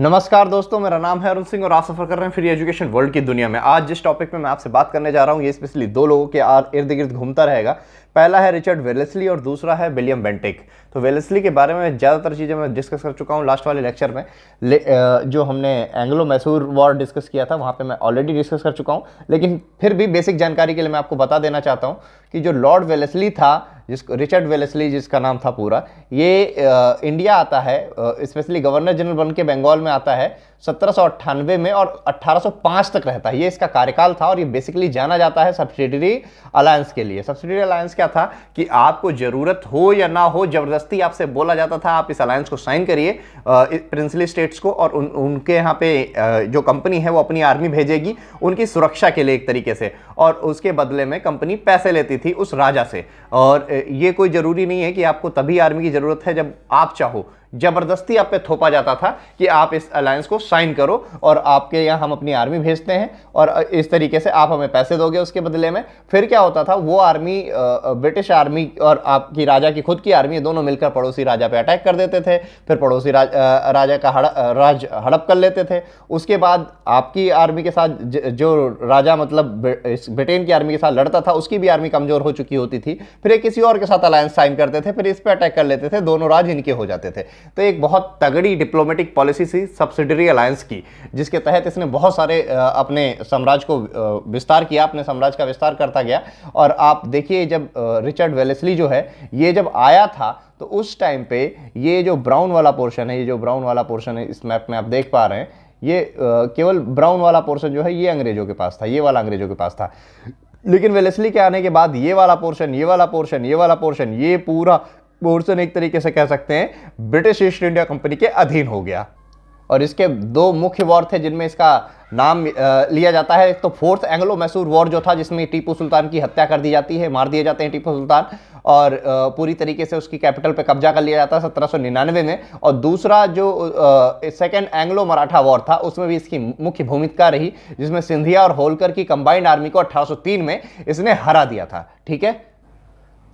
नमस्कार दोस्तों, मेरा नाम है अरुण सिंह और आप सफर कर रहे हैं फ्री एजुकेशन वर्ल्ड की दुनिया में। आज जिस टॉपिक में मैं आपसे बात करने जा रहा हूं ये स्पेशली दो लोगों के इर्द गिर्द घूमता रहेगा। पहला है रिचर्ड वेलेस्ली और दूसरा है विलियम बेंटिक। तो वेलेस्ली के बारे में ज़्यादातर चीज़ें मैं डिस्कस कर चुका हूं लास्ट वाले लेक्चर में। जो हमने एंग्लो मैसूर वॉर डिस्कस किया था वहाँ पे मैं ऑलरेडी डिस्कस कर चुका हूँ, लेकिन फिर भी बेसिक जानकारी के लिए मैं आपको बता देना चाहता हूँ कि जो लॉर्ड वेलेस्ली था, जिसको रिचर्ड वेलेस्ली जिसका नाम था पूरा, ये इंडिया आता है, स्पेशली गवर्नर जनरल बन के बंगाल में आता है 1798 में और 1805 तक रहता है। ये इसका कार्यकाल था और ये बेसिकली जाना जाता है सब्सिडियरी अलायंस के लिए। सब्सिडियरी अलायंस क्या था कि आपको जरूरत हो या ना हो, जबरदस्ती आपसे बोला जाता था आप इस अलायंस को साइन करिए प्रिंसली स्टेट्स को, और उनके यहाँ पे जो कंपनी है वो अपनी आर्मी भेजेगी उनकी सुरक्षा के लिए एक तरीके से, और उसके बदले में कंपनी पैसे लेती थी उस राजा से। और ये कोई जरूरी नहीं है कि आपको तभी आर्मी की जरूरत है जब आप चाहो, जबरदस्ती आप पे थोपा जाता था कि आप इस अलायंस को साइन करो और आपके यहाँ हम अपनी आर्मी भेजते हैं और इस तरीके से आप हमें पैसे दोगे उसके बदले में। फिर क्या होता था, वो आर्मी ब्रिटिश आर्मी और आपकी राजा की खुद की आर्मी दोनों मिलकर पड़ोसी राजा पे अटैक कर देते थे। फिर पड़ोसी राजा का राज हड़प कर लेते थे। उसके बाद आपकी आर्मी के साथ जो राजा मतलब ब्रिटेन की आर्मी के साथ लड़ता था उसकी भी आर्मी कमजोर हो चुकी होती थी। फिर एक किसी और के साथ अलायंस साइन करते थे, फिर इस पे अटैक कर लेते थे, दोनों राज इनके हो जाते थे। तो एक बहुत तगड़ी डिप्लोमेटिक पॉलिसी थी सब्सिडियरी अलायंस की, जिसके तहत इसने बहुत सारे अपने साम्राज्य को विस्तार किया, अपने साम्राज्य का विस्तार करता गया। और आप देखिए जब रिचर्ड वेलेस्ली जो है ये जब आया था तो उस टाइम पे ये जो ब्राउन वाला पोर्शन है, ये जो ब्राउन वाला पोर्शन है इस मैप में आप देख पा रहे हैं, ये केवल ब्राउन वाला पोर्शन जो है ये अंग्रेजों के पास था, ये वाला अंग्रेजों के पास था। लेकिन वेलेस्ली के आने के बाद ये वाला पोर्शन, ये वाला पोर्शन, ये वाला पोर्शन, ये पूरा पोर्शन एक तरीके से कह सकते हैं ब्रिटिश ईस्ट इंडिया कंपनी के अधीन हो गया। और इसके दो मुख्य वॉर थे जिनमें इसका नाम लिया जाता है। एक तो फोर्थ एंग्लो मैसूर वॉर जो था, जिसमें टीपू सुल्तान की हत्या कर दी जाती है, मार दिए जाते हैं टीपू सुल्तान, और पूरी तरीके से उसकी कैपिटल पे कब्जा कर लिया जाता है 1799 में। और दूसरा जो सेकेंड एंग्लो मराठा वॉर था उसमें भी इसकी मुख्य भूमिका रही, जिसमें सिंधिया और होलकर की कंबाइंड आर्मी को 1803 में इसने हरा दिया था। ठीक है।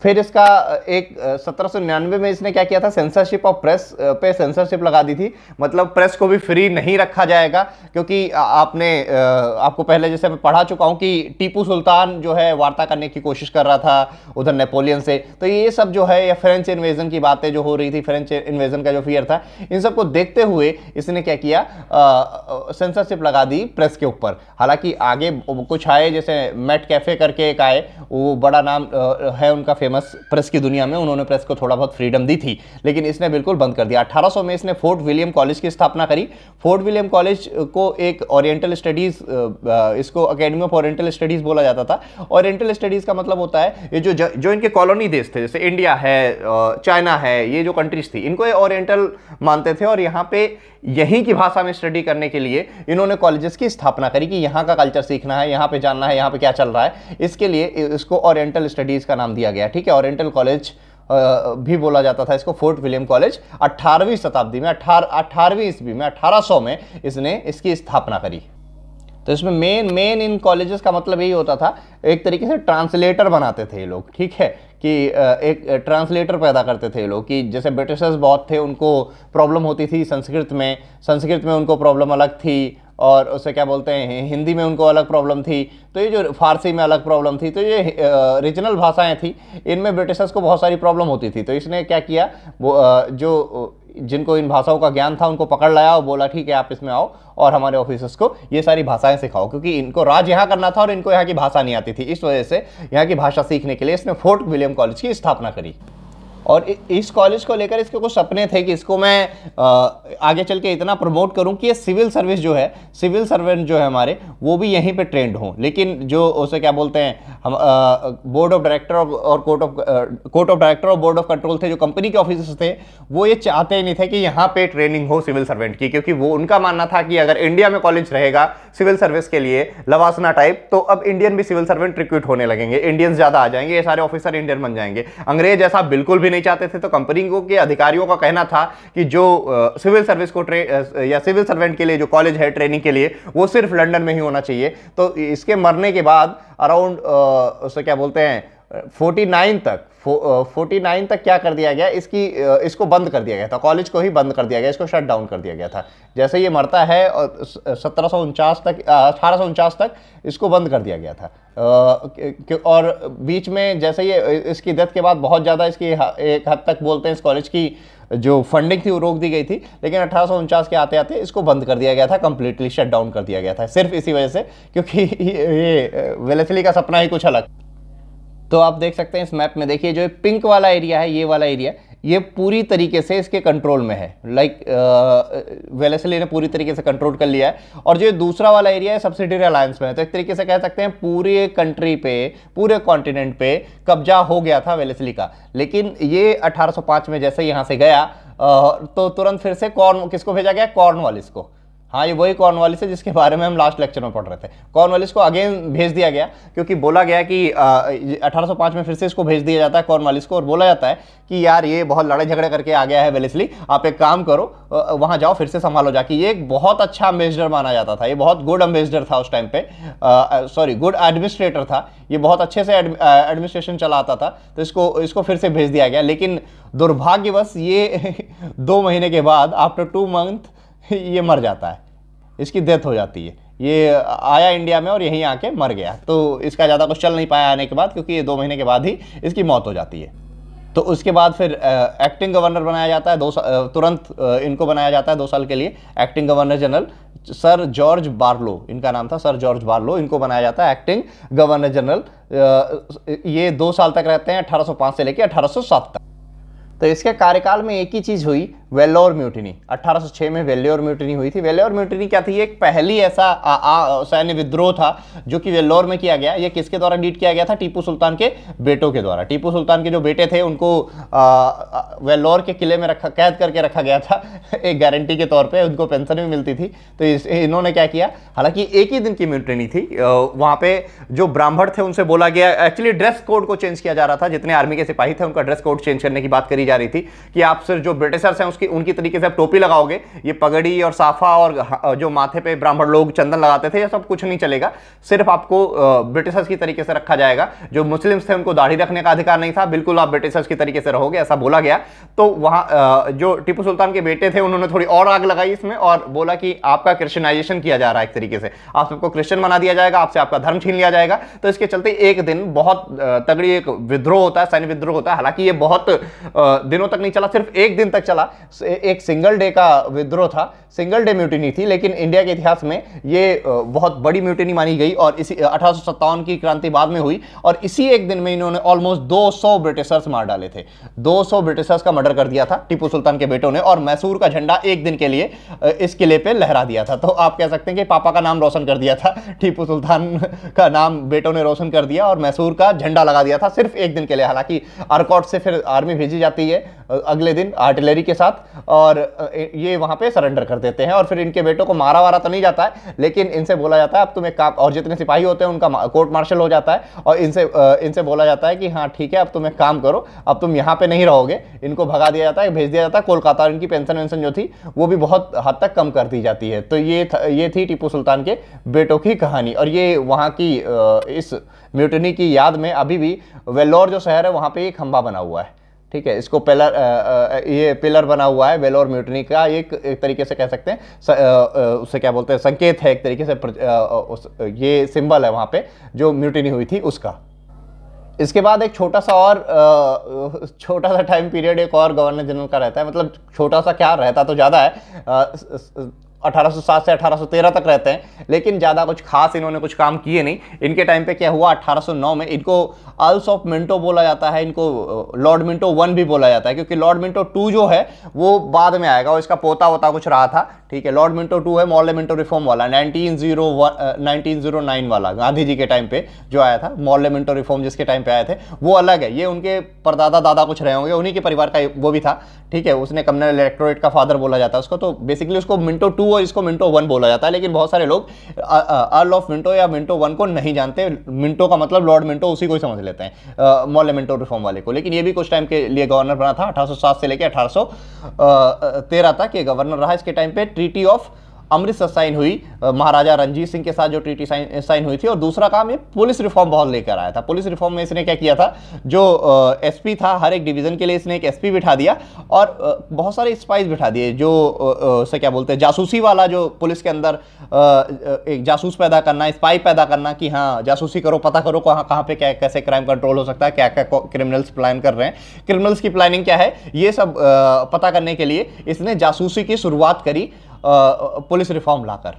फिर इसका एक 1799 में इसने क्या किया था, सेंसरशिप ऑफ प्रेस पे सेंसरशिप लगा दी थी। मतलब प्रेस को भी फ्री नहीं रखा जाएगा, क्योंकि आपको पहले जैसे मैं पढ़ा चुका हूं कि टीपू सुल्तान जो है वार्ता करने की कोशिश कर रहा था उधर नेपोलियन से। तो ये सब जो है, या फ्रेंच इन्वेजन की बातें जो हो रही थी, फ्रेंच इन्वेजन का जो फियर था, इन सबको देखते हुए इसने क्या किया, सेंसरशिप लगा दी प्रेस के ऊपर। हालांकि आगे कुछ आए, जैसे मैट कैफे करके एक आए, वो बड़ा नाम है उनका फेमस प्रेस की दुनिया में, उन्होंने प्रेस को थोड़ा बहुत फ्रीडम दी थी, लेकिन इसने बिल्कुल बंद कर दिया। 1800 में इसने फोर्ट विलियम कॉलेज की स्थापना करी। फोर्ट विलियम कॉलेज को एक ओरिएंटल स्टडीज, इसको अकेडमी ऑफ ओरिएंटल स्टडीज बोला जाता था। ओरिएंटल स्टडीज का मतलब होता है ये जो इनके कॉलोनी देश थे, जैसे इंडिया है, चाइना है, ये जो कंट्रीज थी, इनको ओरिएंटल मानते थे। और यहाँ पे यहीं की भाषा में स्टडी करने के लिए इन्होंने कॉलेजेस की स्थापना करी कि यहाँ का कल्चर सीखना है, यहाँ पे जानना है, यहाँ पे क्या चल रहा है। इसके लिए इसको ओरिएंटल स्टडीज का नाम दिया गया। ठीक है। ओरिएंटल कॉलेज भी बोला जाता था इसको, फोर्ट विलियम कॉलेज। 18वीं शताब्दी में, 18वीं ईस्वी में, 1800 में इसने इसकी स्थापना करी। तो इसमें मेन इन कॉलेजेस का मतलब यही होता था, एक तरीके से ट्रांसलेटर बनाते थे ये लोग। ठीक है, कि एक ट्रांसलेटर पैदा करते थे ये लोग, कि जैसे ब्रिटिशर्स बहुत थे, उनको प्रॉब्लम होती थी संस्कृत में उनको प्रॉब्लम अलग थी, और उसे क्या बोलते हैं, हिंदी में उनको अलग प्रॉब्लम थी, तो ये जो फारसी में अलग प्रॉब्लम थी, तो ये रीजनल भाषाएं थी, इनमें ब्रिटिशर्स को बहुत सारी प्रॉब्लम होती थी। तो इसने क्या किया, वो जिनको इन भाषाओं का ज्ञान था उनको पकड़ लाया और बोला ठीक है आप इसमें आओ और हमारे ऑफिसर्स को ये सारी भाषाएं सिखाओ, क्योंकि इनको राज यहाँ करना था और इनको यहाँ की भाषा नहीं आती थी। इस वजह से यहाँ की भाषा सीखने के लिए इसने फोर्ट विलियम कॉलेज की स्थापना करी। और इस कॉलेज को लेकर इसके कुछ सपने थे कि इसको मैं आगे चल के इतना प्रमोट करूं कि ये सिविल सर्विस जो है, सिविल सर्वेंट जो है हमारे, वो भी यहीं पे ट्रेंड हों। लेकिन जो उसे क्या बोलते हैं, हम बोर्ड ऑफ डायरेक्टर और कोर्ट ऑफ डायरेक्टर और बोर्ड ऑफ कंट्रोल थे, जो कंपनी के ऑफिसर्स थे, वो ये चाहते ही नहीं थे कि यहाँ पे ट्रेनिंग हो सिविल सर्वेंट की, क्योंकि वो उनका मानना था कि अगर इंडिया में कॉलेज रहेगा सिविल सर्विस के लिए लवासना टाइप, तो अब इंडियन भी सिविल सर्वेंट रिक्रूट होने लगेंगे, इंडियंस ज्यादा आ जाएंगे, ये सारे ऑफिसर इंडियन बन जाएंगे। अंग्रेज ऐसा बिल्कुल भी नहीं चाहते थे। तो कंपनी के अधिकारियों का कहना था कि जो सिविल सर्विस को या सिविल सर्वेंट के लिए जो कॉलेज है ट्रेनिंग के लिए, वो सिर्फ लंदन में ही होना चाहिए। तो इसके मरने के बाद अराउंड उसे क्या बोलते हैं 49 49 तक क्या कर दिया गया, इसको बंद कर दिया गया था, कॉलेज को ही बंद कर दिया गया, इसको शट डाउन कर दिया गया था। जैसे ये मरता है और 1749 तक 1849 तक इसको बंद कर दिया गया था। और बीच में जैसे ये इसकी डेथ के बाद बहुत ज़्यादा इसकी एक हद तक बोलते हैं इस कॉलेज की जो फंडिंग थी वो रोक दी गई थी, लेकिन 1849 के आते आते इसको बंद कर दिया गया था, कंप्लीटली शट डाउन कर दिया गया था, सिर्फ इसी वजह से क्योंकि ये वेलेस्ली का सपना ही कुछ अलग। तो आप देख सकते हैं इस मैप में, देखिए जो पिंक वाला एरिया है, ये वाला एरिया, ये पूरी तरीके से इसके कंट्रोल में है, लाइक वेलेस्ली ने पूरी तरीके से कंट्रोल कर लिया है। और जो दूसरा वाला एरिया है सब्सिडियरी अलायंस में है, तो एक तरीके से कह सकते हैं पूरे कंट्री पे, पूरे कॉन्टिनेंट पे कब्जा हो गया था वेलेस्ली का। लेकिन ये 1805 में जैसे यहाँ से गया तो तुरंत फिर से किसको भेजा गया, कॉर्नवालिस को। हाँ, ये वही कॉर्नवालिस है जिसके बारे में हम लास्ट लेक्चर में पढ़ रहे थे। कॉर्नवालिस को अगेन भेज दिया गया क्योंकि बोला गया कि 1805 में फिर से इसको भेज दिया जाता है कॉर्नवालिस को, और बोला जाता है कि यार ये बहुत लड़ाई झगड़े करके आ गया है वेलेस्ली, आप एक काम करो वहाँ जाओ फिर से संभालो जाके। ये एक बहुत अच्छा एम्बेसडर माना जाता था, ये बहुत गुड एम्बेसडर था उस टाइम पे, सॉरी गुड एडमिनिस्ट्रेटर था, ये बहुत अच्छे से एडमिनिस्ट्रेशन चलाता था, तो इसको फिर से भेज दिया गया। लेकिन दुर्भाग्यवश ये 2 महीने के बाद आफ्टर 2 मंथ ये मर जाता है, इसकी डेथ हो जाती है। ये आया इंडिया में और यहीं आके मर गया, तो इसका ज़्यादा कुछ चल नहीं पाया आने के बाद, क्योंकि ये 2 महीने के बाद ही इसकी मौत हो जाती है। तो उसके बाद फिर एक्टिंग गवर्नर बनाया जाता है, तुरंत इनको बनाया जाता है 2 साल के लिए acting governor general. Sir George Barlow इनका नाम था, सर जॉर्ज बार्लो, इनको बनाया जाता है एक्टिंग गवर्नर जनरल। ये 2 साल तक रहते हैं, 1805 से लेकर 1807 तक। तो इसके कार्यकाल में एक ही चीज हुई, वेल्लोर म्यूटिनी। 1806 में वेल्लोर म्यूटिनी हुई थी। वेल्लोर म्यूटिनी क्या थी, एक पहली ऐसा सैन्य विद्रोह था जो कि वेल्लोर में किया गया। ये किसके द्वारा लीड किया गया था, टीपू सुल्तान के बेटों के द्वारा। टीपू सुल्तान के जो बेटे थे उनको वेल्लोर के किले में कैद करके रखा गया था एक गारंटी के तौर पर, उनको पेंशन भी मिलती थी। तो इन्होंने क्या किया, हालांकि एक ही दिन की म्यूटिनी थी, वहां पे जो ब्राह्मण थे उनसे बोला गया, एक्चुअली ड्रेस कोड को चेंज किया जा रहा था, जितने आर्मी के सिपाही थे उनका ड्रेस कोड चेंज करने की बात करी जा रही थी कि आप सिर्फ जो ब्रिटिशर्स हैं उनकी तरीके से आप टोपी लगाओगे, ये पगड़ी और साफा और जो माथे पे ब्राह्मण लोग चंदन लगाते थे, ये सब कुछ नहीं चलेगा, सिर्फ आपको ब्रिटिशर्स की तरीके से रखा जाएगा। जो मुस्लिम्स थे उनको दाढ़ी रखने का अधिकार नहीं था, बिल्कुल आप ब्रिटिशर्स की तरीके से रहोगे, ऐसा बोला गया। तो वहां जो टीपू सुल्तान के बेटे थे उन्होंने थोड़ी और आग लगाई इसमें और बोला कि आपका क्रिश्चियनाइजेशन किया जा रहा है, एक तरीके से आप सबको क्रिश्चियन बना दिया जाएगा, आपसे आपका धर्म छीन लिया जाएगा। तो इसके चलते एक दिन बहुत तगड़ी एक विद्रोह होता है, सैन्य विद्रोह होता है। हालांकि ये बहुत दिनों तक नहीं चला, सिर्फ एक दिन तक चला, एक सिंगल डे का विद्रोह था, सिंगल डे म्यूटिनी थी। लेकिन इंडिया के इतिहास में ये बहुत बड़ी म्यूटिनी मानी गई और इसी 1857 की क्रांति बाद में हुई और इसी एक दिन में इन्होंने ऑलमोस्ट 200 ब्रिटिशर्स मार डाले थे। 200 ब्रिटिशर्स का मर्डर कर दिया था टीपू सुल्तान के बेटों ने और मैसूर का झंडा एक दिन के लिए इस किले पे लहरा दिया था। तो आप कह सकते हैं कि पापा का नाम रोशन कर दिया था, टीपू सुल्तान का नाम बेटों ने रोशन कर दिया और मैसूर का झंडा लगा दिया था सिर्फ एक दिन के लिए। हालांकि आरकॉट से फिर आर्मी भेजी जाती है अगले दिन आर्टिलरी के साथ और ये वहां पे सरेंडर कर देते हैं और फिर इनके बेटों को मारा वारा तो नहीं जाता है, लेकिन इनसे बोला जाता है अब तुम एक काम, और जितने सिपाही होते हैं उनका कोर्ट मार्शल हो जाता है और इनसे बोला जाता है कि हाँ ठीक है अब तुम एक काम करो, अब तुम यहाँ पे नहीं रहोगे। इनको भगा दिया जाता है, भेज दिया जाता है कोलकाता और इनकी पेंशन वेंशन जो थी वो भी बहुत हद तक कम कर दी जाती है। तो ये थी टीपू सुल्तान के बेटों की कहानी और ये वहाँ की इस म्यूटिनी की याद में अभी भी वेल्लोर जो शहर है वहाँ पे एक खंभा बना हुआ है, ठीक है, इसको ये पिलर बना हुआ है वेल्लोर म्यूटिनी का, एक तरीके से कह सकते हैं उसे क्या बोलते हैं, संकेत है एक तरीके से, ये सिंबल है वहाँ पे जो म्यूटिनी हुई थी उसका। इसके बाद एक छोटा सा टाइम पीरियड एक और गवर्नर जनरल का रहता है, मतलब छोटा सा क्या रहता तो ज़्यादा है, 1807 से 1813 तक रहते हैं, लेकिन ज़्यादा कुछ खास इन्होंने कुछ काम किए नहीं। इनके टाइम पे क्या हुआ, 1809 में इनको अर्ल्स ऑफ मिंटो बोला जाता है, इनको लॉर्ड मिंटो 1 भी बोला जाता है क्योंकि लॉर्ड मिंटो 2 जो है वो बाद में आएगा और इसका पोता वोता कुछ रहा था, ठीक है। लॉर्ड मिंटो 2 है मॉर्ले मिंटो रिफॉर्म वाला, 1909 वाला, गांधी जी के टाइम पे जो आया था, मॉर्ले मिंटो रिफॉर्म जिसके टाइम पे आए थे वो अलग है, ये उनके परदादा दादा कुछ रहे होंगे, उन्हीं के परिवार का वो भी था, ठीक है। उसने कम्युनल इलेक्टोरेट का फादर बोला जाता है उसको, तो बेसिकली उसको मिंटो 2 और इसको मिंटो 1 बोला जाता है। लेकिन बहुत सारे लोग अर्ल ऑफ मिंटो या मिंटो 1 को नहीं जानते, मिंटो का मतलब लॉर्ड मिंटो उसी को ही समझ लेते हैं, मॉर्ले मिंटो रिफॉर्म वाले को। लेकिन ये भी कुछ टाइम के लिए गवर्नर बना था, 1807 से लेकर 1813 तक ये गवर्नर रहा। इसके टाइम पे ट्रीटी ऑफ अमृतसर साइन हुई, महाराजा रणजीत सिंह के साथ जो ट्रीटी साइन हुई थी। और दूसरा काम ये पुलिस रिफॉर्म बहुत लेकर आया था। पुलिस रिफॉर्म में इसने क्या किया था, जो एसपी था हर एक डिवीजन के लिए इसने एक एसपी बिठा दिया और बहुत सारे स्पाइस बिठा दिए, जो से क्या बोलते हैं जासूसी वाला, जो पुलिस के अंदर एक जासूस पैदा करना, स्पाई पैदा करना कि हाँ जासूसी करो, पता करो कहाँ कहाँ पे क्या कैसे क्राइम कंट्रोल हो सकता है, क्या क्या क्रिमिनल्स प्लान कर रहे हैं, क्रिमिनल्स की प्लानिंग क्या है, ये सब पता करने के लिए इसने जासूसी की शुरुआत करी पुलिस रिफॉर्म लाकर।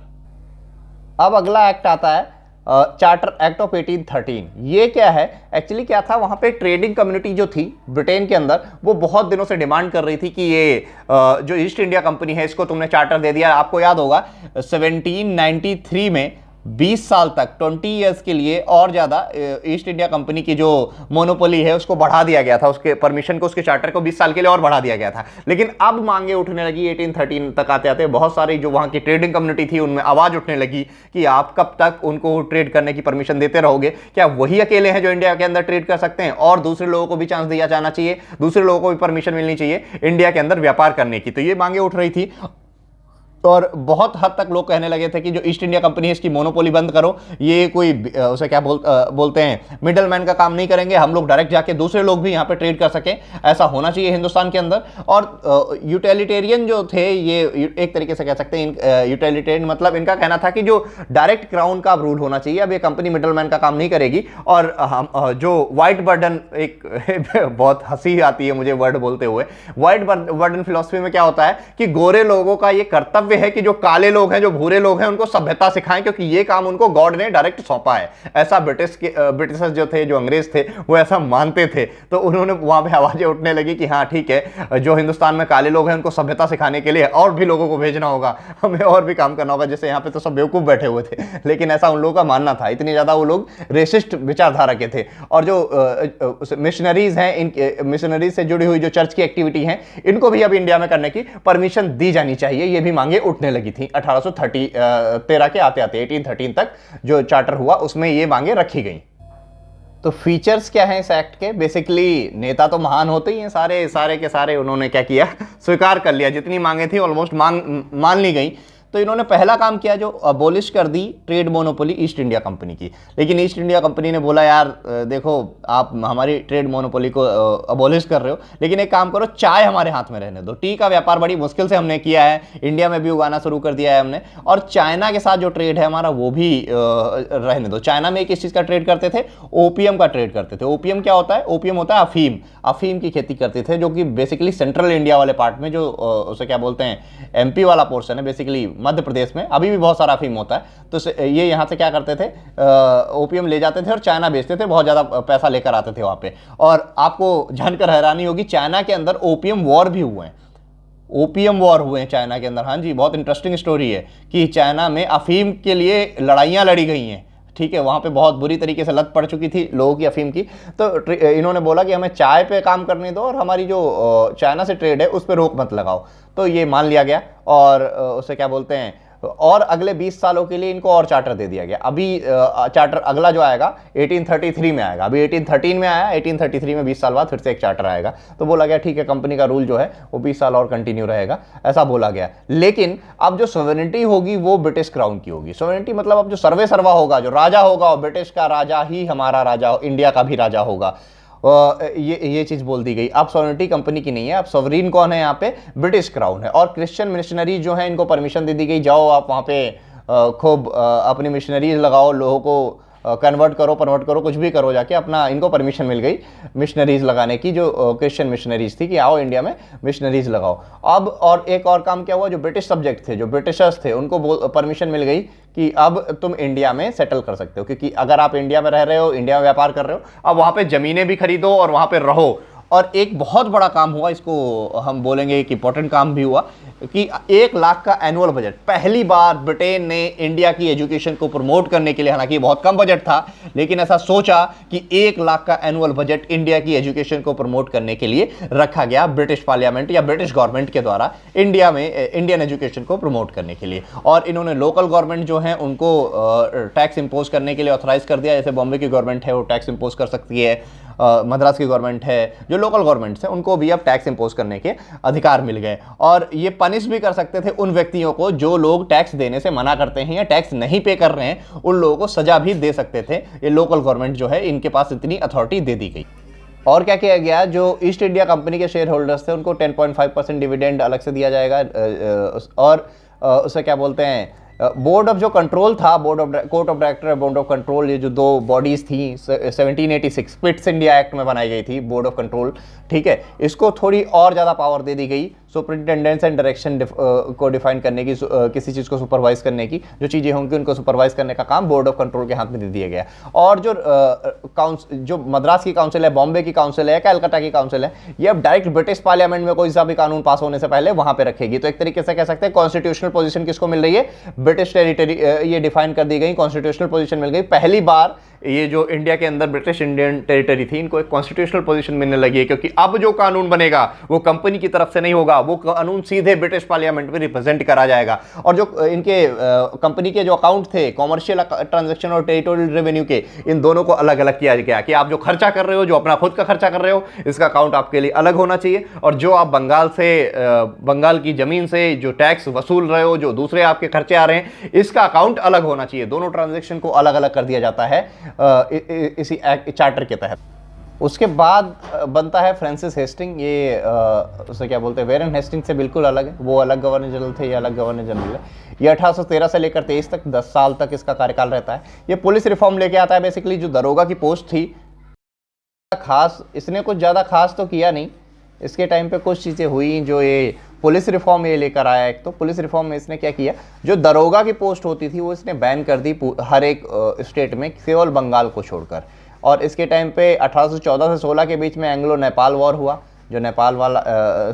अब अगला एक्ट आता है चार्टर एक्ट ऑफ 1813। ये क्या है, एक्चुअली क्या था, वहाँ पे ट्रेडिंग कम्युनिटी जो थी ब्रिटेन के अंदर, वो बहुत दिनों से डिमांड कर रही थी कि ये जो ईस्ट इंडिया कंपनी है इसको तुमने चार्टर दे दिया। आपको याद होगा 1793 में 20 साल तक 20 इयर्स के लिए और ज़्यादा ईस्ट इंडिया कंपनी की जो मोनोपोली है उसको बढ़ा दिया गया था, उसके परमिशन को, उसके चार्टर को 20 साल के लिए और बढ़ा दिया गया था। लेकिन अब मांगे उठने लगी 1813 तक आते आते, बहुत सारी जो वहाँ की ट्रेडिंग कम्युनिटी थी उनमें आवाज़ उठने लगी कि आप कब तक उनको ट्रेड करने की परमिशन देते रहोगे, क्या वही अकेले हैं जो इंडिया के अंदर ट्रेड कर सकते हैं, और दूसरे लोगों को भी चांस दिया जाना चाहिए, दूसरे लोगों को भी परमिशन मिलनी चाहिए इंडिया के अंदर व्यापार करने की। तो ये मांगे उठ रही थी और बहुत हद तक लोग कहने लगे थे कि जो ईस्ट इंडिया कंपनी है इसकी मोनोपोली बंद करो, ये कोई उसे क्या बोलते हैं मिडल मैन का काम नहीं करेंगे, हम लोग डायरेक्ट जाके दूसरे लोग भी यहाँ पे ट्रेड कर सकें, ऐसा होना चाहिए हिंदुस्तान के अंदर। और यूटिलिटेरियन जो थे, ये एक तरीके से कह सकते हैं यूटिलिटेरियन, मतलब इनका कहना था कि जो डायरेक्ट क्राउन का रूल होना चाहिए, अब ये कंपनी मिडल मैन का काम नहीं करेगी। और हम जो वाइट बर्डन, एक बहुत हंसी आती है मुझे वर्ड बोलते हुए, वाइट बर्डन फिलॉसफी में क्या होता है कि गोरे लोगों का ये कर्तव्य है कि जो काले लोग हैं, जो भूरे लोग हैं, उनको सभ्यता सिखाएं, क्योंकि ये काम उनको गॉड ने डायरेक्ट सौंपा है। ऐसा ब्रिटिशर्स जो थे, जो अंग्रेज थे, वो ऐसा मानते थे। तो उन्होंने वहां पे आवाजें उठने लगी कि हाँ ठीक है, जो हिंदुस्तान में काले लोग हैं उनको सभ्यता सिखाने के लिए और भी लोगों को भेजना होगा, हमें और भी काम करना होगा। जैसे यहाँ पे तो सब बेवकूफ बैठे हुए थे, लेकिन ऐसा उन लोगों का मानना था, इतनी ज्यादा वो लोग रेसिस्ट विचारधारा के थे। और जो मिशनरीज हैं, इन मिशनरीज से जुड़ी हुई जो चर्च की एक्टिविटी है, इनको भी अब इंडिया में करने की परमिशन दी जानी चाहिए, ये भी मांगे उठने लगी थी। 1813 के आते आते 1813 तक जो चार्टर हुआ उसमें ये मांगे रखी गई। तो फीचर्स क्या हैं इस एक्ट के? बेसिकली नेता तो महान होते ही हैं, सारे के सारे उन्होंने क्या किया, स्वीकार कर लिया, जितनी मांगे थी ऑलमोस्ट मान ली गई। तो इन्होंने पहला काम किया जो अबोलिश कर दी trade monopoly East India Company की। लेकिन ईस्ट इंडिया कंपनी ने बोला यार देखो आप हमारी ट्रेड मोनोपोली को अबोलिश कर रहे हो, लेकिन एक काम करो, चाय हमारे हाथ में रहने दो। टी का व्यापार बड़ी मुश्किल से हमने किया है, इंडिया में भी उगाना शुरू कर दिया है हमने, और चाइना के साथ जो ट्रेड है हमारा वो भी रहने दो। चाइना में किस चीज़ का ट्रेड करते थे? ओपीएम का ट्रेड करते थे। ओपीएम क्या होता है? ओपीएम होता है अफीम की खेती करते थे, जो कि बेसिकली सेंट्रल इंडिया वाले पार्ट में, जो उसे क्या बोलते हैं एमपी वाला पोर्शन है, बेसिकली मध्य प्रदेश में अभी भी बहुत सारा अफीम होता है। तो ये यहाँ से क्या करते थे, ओपीएम ले जाते थे और चाइना बेचते थे, बहुत ज़्यादा पैसा लेकर आते थे वहाँ पे। और आपको जानकर हैरानी होगी, चाइना के अंदर ओपीएम वॉर भी हुए हैं, ओपीएम वॉर हुए हैं चाइना के अंदर। हाँ जी, बहुत इंटरेस्टिंग स्टोरी है कि चाइना में अफीम के लिए लड़ाइयाँ लड़ी गई हैं। ठीक है, वहाँ पे बहुत बुरी तरीके से लत पड़ चुकी थी लोगों की अफीम की। तो इन्होंने बोला कि हमें चाय पे काम करने दो और हमारी जो चाइना से ट्रेड है उस पर रोक मत लगाओ। तो ये मान लिया गया और उसे क्या बोलते हैं, और अगले 20 सालों के लिए इनको और चार्टर दे दिया गया। अभी चार्टर अगला जो आएगा 1833 में आएगा। अभी 1813 में आया, 1833 में 20 साल बाद फिर से एक चार्टर आएगा। तो बोला गया ठीक है, कंपनी का रूल जो है वो 20 साल और कंटिन्यू रहेगा, ऐसा बोला गया। लेकिन अब जो सॉवरेनिटी होगी वो ब्रिटिश क्राउन की होगी। सॉवरेनिटी मतलब अब जो सर्वे सर्वा होगा, जो राजा होगा, और ब्रिटिश का राजा ही हमारा राजा, इंडिया का भी राजा होगा। ये चीज बोल दी गई। अब सॉवरेनिटी कंपनी की नहीं है, अब सॉवरीन कौन है यहाँ पे? ब्रिटिश क्राउन है। और क्रिश्चियन मिशनरी जो है इनको परमिशन दे दी गई, जाओ आप वहाँ पे खूब अपनी मिशनरीज लगाओ, लोगों को कन्वर्ट करो, कुछ भी करो जाके अपना। इनको परमिशन मिल गई मिशनरीज लगाने की, जो क्रिश्चियन मिशनरीज थी, कि आओ इंडिया में मिशनरीज लगाओ। अब और एक और काम क्या हुआ, जो ब्रिटिश सब्जेक्ट थे, जो ब्रिटिशर्स थे, उनको परमिशन मिल गई कि अब तुम इंडिया में सेटल कर सकते हो, क्योंकि अगर आप इंडिया में रह रहे हो, इंडिया में व्यापार कर रहे हो, अब वहाँ पे ज़मीनें भी खरीदो और वहाँ पे रहो। और एक बहुत बड़ा काम हुआ, इसको हम बोलेंगे एक इंपॉर्टेंट काम भी हुआ, कि 1 लाख का एनुअल बजट पहली बार ब्रिटेन ने इंडिया की एजुकेशन को प्रमोट करने के लिए, हालांकि बहुत कम बजट था, लेकिन ऐसा सोचा कि 1 लाख का एनुअल बजट इंडिया की एजुकेशन को प्रमोट करने के लिए रखा गया ब्रिटिश पार्लियामेंट या ब्रिटिश गवर्नमेंट के द्वारा, इंडिया में इंडियन एजुकेशन को प्रमोट करने के लिए। और इन्होंने लोकल गवर्नमेंट जो है उनको टैक्स इंपोज करने के लिए ऑथराइज कर दिया। जैसे बॉम्बे की गवर्नमेंट है वो टैक्स इंपोज कर सकती है, मद्रास की गवर्नमेंट है, जो लोकल गवर्नमेंट्स हैं, उनको भी अब टैक्स इंपोज करने के अधिकार मिल गए और ये पनिश भी कर सकते थे उन व्यक्तियों को जो लोग टैक्स देने से मना करते हैं या टैक्स नहीं पे कर रहे हैं, उन लोगों को सजा भी दे सकते थे। ये लोकल गवर्नमेंट जो है, इनके पास इतनी अथॉरिटी दे दी गई। और क्या किया गया, जो ईस्ट इंडिया कंपनी के शेयर होल्डर्स थे उनको 10.5% डिविडेंड अलग से दिया जाएगा। और उसे क्या बोलते हैं, बोर्ड ऑफ जो कंट्रोल था, board of court of director, board of control, ये जो दो बॉडीज थी 1786 पिट्स इंडिया एक्ट में बनाई गई थी, बोर्ड ऑफ कंट्रोल, ठीक है, इसको थोड़ी और ज़्यादा पावर दे दी गई सुपरिटेंडेंस एंड डायरेक्शन को डिफाइन करने की, किसी चीज़ को सुपरवाइज करने की, जो चीज़ें होंगी उनको सुपरवाइज करने का काम बोर्ड ऑफ कंट्रोल के हाथ में दे दिया गया। और जो मद्रास की काउंसिल है, बॉम्बे की काउंसिल है, कलकत्ता की काउंसिल है, ये अब डायरेक्ट ब्रिटिश पार्लियामेंट में कोई सा भी कानून पास होने से पहले वहां पे रखेगी। तो एक तरीके से कह सकते हैं कॉन्स्टिट्यूशनल पोजीशन किसको मिल रही है, ब्रिटिश टेरिटरी, ये डिफाइन कर दी गई, कॉन्स्टिट्यूशनल पोजीशन मिल गई। पहली बार ये जो इंडिया के अंदर ब्रिटिश इंडियन टेरिटरी थी, इनको एक कॉन्स्टिट्यूशनल पोजीशन मिलने लगी है, क्योंकि अब जो कानून बनेगा वो कंपनी की तरफ से नहीं होगा, वो कानून सीधे ब्रिटिश पार्लियामेंट में रिप्रेजेंट करा जाएगा। और जो इनके कंपनी के जो अकाउंट थे, कॉमर्शियल ट्रांजैक्शन और टेरिटोरियल रेवेन्यू के, इन दोनों को अलग अलग किया गया कि आप जो खर्चा कर रहे हो, जो अपना खुद का खर्चा कर रहे हो, इसका अकाउंट आपके लिए अलग होना चाहिए। और जो आप बंगाल की जमीन से जो टैक्स वसूल रहे हो, जो दूसरे आपके खर्चे आ रहे हैं, इसका अकाउंट अलग होना चाहिए। दोनों ट्रांजैक्शन को अलग अलग कर दिया जाता है इसी एक्ट चार्टर के तहत। उसके बाद बनता है फ्रांसिस हेस्टिंग। ये उसे क्या बोलते हैं, वेरन हेस्टिंग से बिल्कुल अलग है, वो अलग गवर्नर जनरल थे, ये अलग गवर्नर जनरल है। ये 1813 से लेकर 23 तक 10 साल तक इसका कार्यकाल रहता है। ये पुलिस रिफॉर्म लेके आता है। बेसिकली जो दरोगा की पोस्ट थी, खास इसने कुछ ज़्यादा खास तो किया नहीं, इसके टाइम पे कुछ चीज़ें हुई जो ये पुलिस रिफॉर्म ये लेकर आया। एक तो पुलिस रिफॉर्म में इसने क्या किया, जो दरोगा की पोस्ट होती थी वो इसने बैन कर दी हर एक स्टेट में, केवल बंगाल को छोड़कर। और इसके टाइम पे 1814 से 16 के बीच में एंग्लो नेपाल वॉर हुआ, जो नेपाल वाला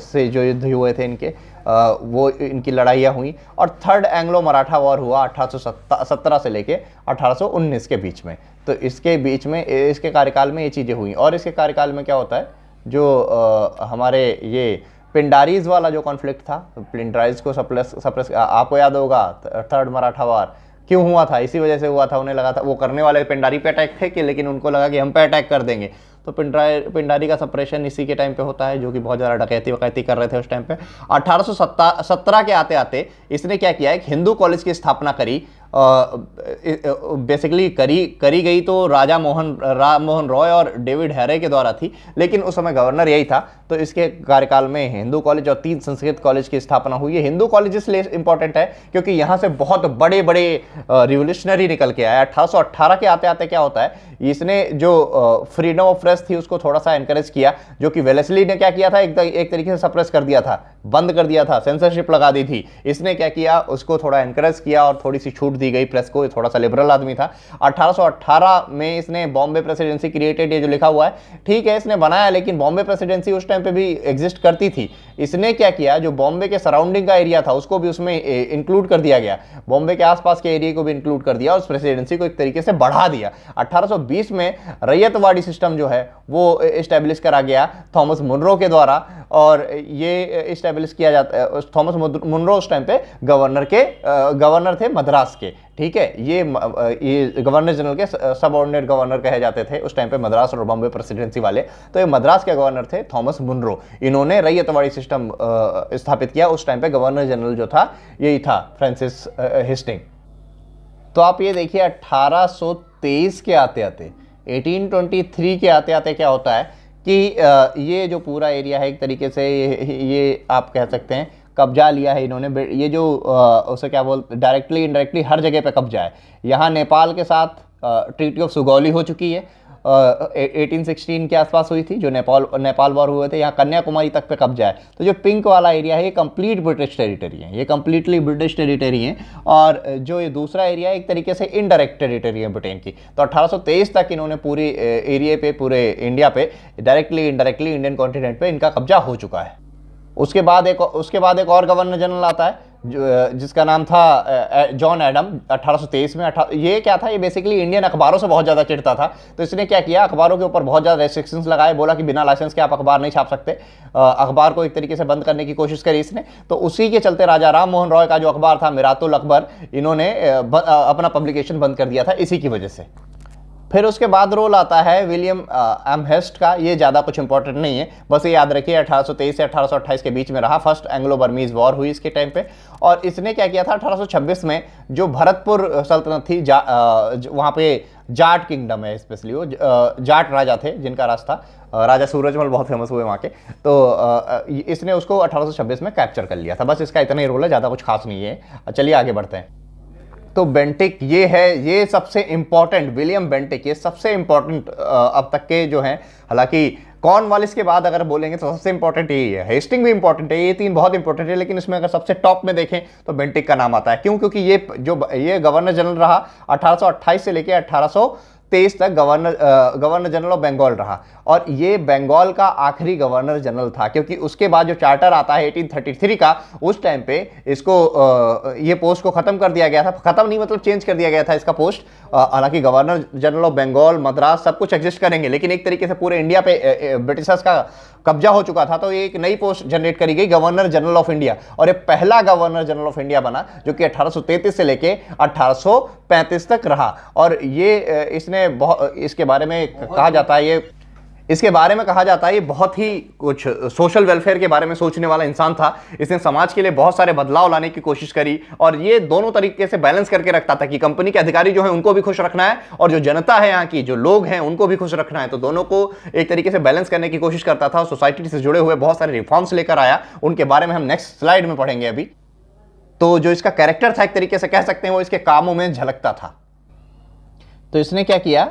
से जो युद्ध हुए थे इनके, वो इनकी लड़ाइयाँ हुई। और थर्ड एंग्लो मराठा वॉर हुआ 1817 से लेके 1819 के बीच में। तो इसके बीच में, इसके कार्यकाल में ये चीज़ें हुई। और इसके कार्यकाल में क्या होता है, जो हमारे ये पिंडारीज वाला जो कॉन्फ्लिक्ट था, पिंडारीज को सप्रेस आपको याद होगा, थर्ड मराठा वार क्यों हुआ था, इसी वजह से हुआ था। उन्हें लगा था, वो करने वाले पिंडारी पे अटैक थे कि, लेकिन उनको लगा कि हम पे अटैक कर देंगे, तो पिंडारी का सप्रेशन इसी के टाइम पे होता है, जो कि बहुत ज़्यादा डकैती वकैती कर रहे थे उस टाइम पे। 1817 के आते आते इसने क्या किया, एक हिंदू कॉलेज की स्थापना करी। बेसिकली करी गई तो राम मोहन रॉय और डेविड हैरे के द्वारा थी, लेकिन उस समय गवर्नर यही था। तो इसके कार्यकाल में हिंदू कॉलेज और 3 संस्कृत कॉलेज की स्थापना हुई है। हिंदू कॉलेज इसलिए इंपॉर्टेंट है क्योंकि यहाँ से बहुत बड़े बड़े रिवोल्यूशनरी निकल के आया। 1818 के आते आते क्या होता है, इसने जो फ्रीडम ऑफ प्रेस थी उसको थोड़ा सा एनकरेज किया, जो कि वेलेस्ली ने क्या किया था, एक तरीके से सप्रेस कर दिया था, बंद कर दिया था, सेंसरशिप लगा दी थी। इसने क्या किया, उसको थोड़ा एनकरेज किया और थोड़ी सी छूट दी गई प्रेस को। थोड़ा सा लिबरल आदमी था। 1818 में इसने बॉम्बे प्रेसिडेंसी क्रिएटेड, ये जो लिखा हुआ है, ठीक है इसने बनाया, लेकिन बॉम्बे प्रेसिडेंसी उस टाइम पे भी एग्जिस्ट करती थी। इसने क्या किया, जो बॉम्बे के सराउंडिंग का एरिया था उसको भी उसमें इंक्लूड कर दिया गया, बॉम्बे के आसपास के एरिया को भी इंक्लूड कर दिया और उस प्रेसिडेंसी को एक तरीके से बढ़ा दिया। 1820 में रैयतवाड़ी सिस्टम जो है वो इस्टेब्लिश करा गया थॉमस मुनरो के द्वारा, और ये इस्टेब्लिश किया जाता है। थॉमस मुनरो उस टाइम पे गवर्नर थे मद्रास के, ठीक है। ये गवर्नर जनरल के सबऑर्डिनेट गवर्नर कहे जाते थे उस टाइम पे, मद्रास और बॉम्बे प्रेसिडेंसी वाले। तो ये मद्रास के गवर्नर थे थॉमस मुनरो। इन्होंने रैयतवाड़ी सिस्टम स्थापित किया। उस टाइम पे गवर्नर जनरल जो था यही था, फ्रांसिस हेस्टिंग। तो आप ये देखिए 1823 के आते आते, 1823 के आते आते क्या होता है कि ये जो पूरा एरिया है एक तरीके से ये आप कह सकते हैं कब्जा लिया है इन्होंने। ये जो उसे क्या बोलते, डायरेक्टली इनडायरेक्टली हर जगह पे कब्जा है। यहाँ नेपाल के साथ ट्रीटी ऑफ सुगौली हो चुकी है, 1816 के आसपास हुई थी, जो नेपाल वॉर हुए थे। यहाँ कन्याकुमारी तक पे कब्जा है। तो जो पिंक वाला एरिया है ये कंप्लीट ब्रिटिश टेरिटरी है, ये कंप्लीटली ब्रिटिश टेरिटरी है। और जो ये दूसरा एरिया है एक तरीके से इनडायरेक्ट टेरिटरी है ब्रिटेन की। तो 1823 तक इन्होंने पूरी एरिया पे, पूरे इंडिया पे डायरेक्टली इनडायरेक्टली इंडियन कॉन्टिनेंट पे इनका कब्जा हो चुका है। उसके बाद एक और गवर्नर जनरल आता है जिसका नाम था जॉन एडम 1823 में। ये क्या था, ये बेसिकली इंडियन अखबारों से बहुत ज़्यादा चिढ़ता था। तो इसने क्या किया, अखबारों के ऊपर बहुत ज़्यादा रेस्ट्रिक्शंस लगाए, बोला कि बिना लाइसेंस के आप अखबार नहीं छाप सकते। अखबार को एक तरीके से बंद करने की कोशिश करी इसने। तो उसी के चलते राजा राम मोहन रॉय का जो अखबार था मिरातुल अकबर, इन्होंने अपना पब्लिकेशन बंद कर दिया था इसी की वजह से। फिर उसके बाद रोल आता है विलियम एमहेस्ट का। ये ज़्यादा कुछ इंपॉर्टेंट नहीं है, बस ये याद रखिए 1823 से 1828 के बीच में रहा। फर्स्ट एंग्लो बर्मीज वॉर हुई इसके टाइम पे। और इसने क्या किया था, 1826 में जो भरतपुर सल्तनत थी, वहाँ पे जाट किंगडम है, स्पेशली वो जाट राजा थे जिनका राज था, राजा सूरजमल बहुत फेमस हुए वहाँ के। तो इसने उसको 1826 में कैप्चर कर लिया था। बस इसका इतना ही रोल है, ज़्यादा कुछ खास नहीं है। चलिए आगे बढ़ते हैं। तो बेंटिक ये है, ये सबसे इंपॉर्टेंट, विलियम बेंटिक ये सबसे इंपॉर्टेंट अब तक के जो हैं। हालांकि कॉर्नवालिस के बाद अगर बोलेंगे तो सबसे इंपॉर्टेंट यही है। हेस्टिंग भी इंपॉर्टेंट है, ये तीन बहुत इंपॉर्टेंट है, लेकिन इसमें अगर सबसे टॉप में देखें तो बेंटिक का नाम आता है। क्यों? क्योंकि ये गवर्नर जनरल रहा 1828 से लेकर 1823 तक गवर्नर जनरल ऑफ बंगाल रहा। और ये बंगाल का आखिरी गवर्नर जनरल था, क्योंकि उसके बाद जो चार्टर आता है 1833 का, उस टाइम पे इसको ये पोस्ट को खत्म कर दिया गया था। खत्म नहीं मतलब चेंज कर दिया गया था इसका पोस्ट। हालांकि governor general of Bengal, Madras सब कुछ एग्जिस्ट करेंगे, लेकिन एक तरीके से पूरे इंडिया पे ब्रिटिशर्स का कब्जा हो चुका था। तो ये एक नई पोस्ट जनरेट करी गई, गवर्नर जनरल ऑफ इंडिया। और ये पहला गवर्नर जनरल ऑफ इंडिया बना, जो कि 1833 से लेके 1835 तक रहा। और ये इसके बारे में कहा जाता है, इसके बारे में कहा जाता है ये बहुत ही कुछ सोशल वेलफेयर के बारे में सोचने वाला इंसान था। इसने समाज के लिए बहुत सारे बदलाव लाने की कोशिश करी, और ये दोनों तरीके से बैलेंस करके रखता था कि कंपनी के अधिकारी जो हैं उनको भी खुश रखना है, और जो जनता है यहाँ की, जो लोग हैं, उनको भी खुश रखना है। तो दोनों को एक तरीके से बैलेंस करने की कोशिश करता था। सोसाइटी से जुड़े हुए बहुत सारे रिफॉर्म्स लेकर आया, उनके बारे में हम नेक्स्ट स्लाइड में पढ़ेंगे अभी। तो जो इसका कैरेक्टर था, एक तरीके से कह सकते हैं, वो इसके कामों में झलकता था। तो इसने क्या किया,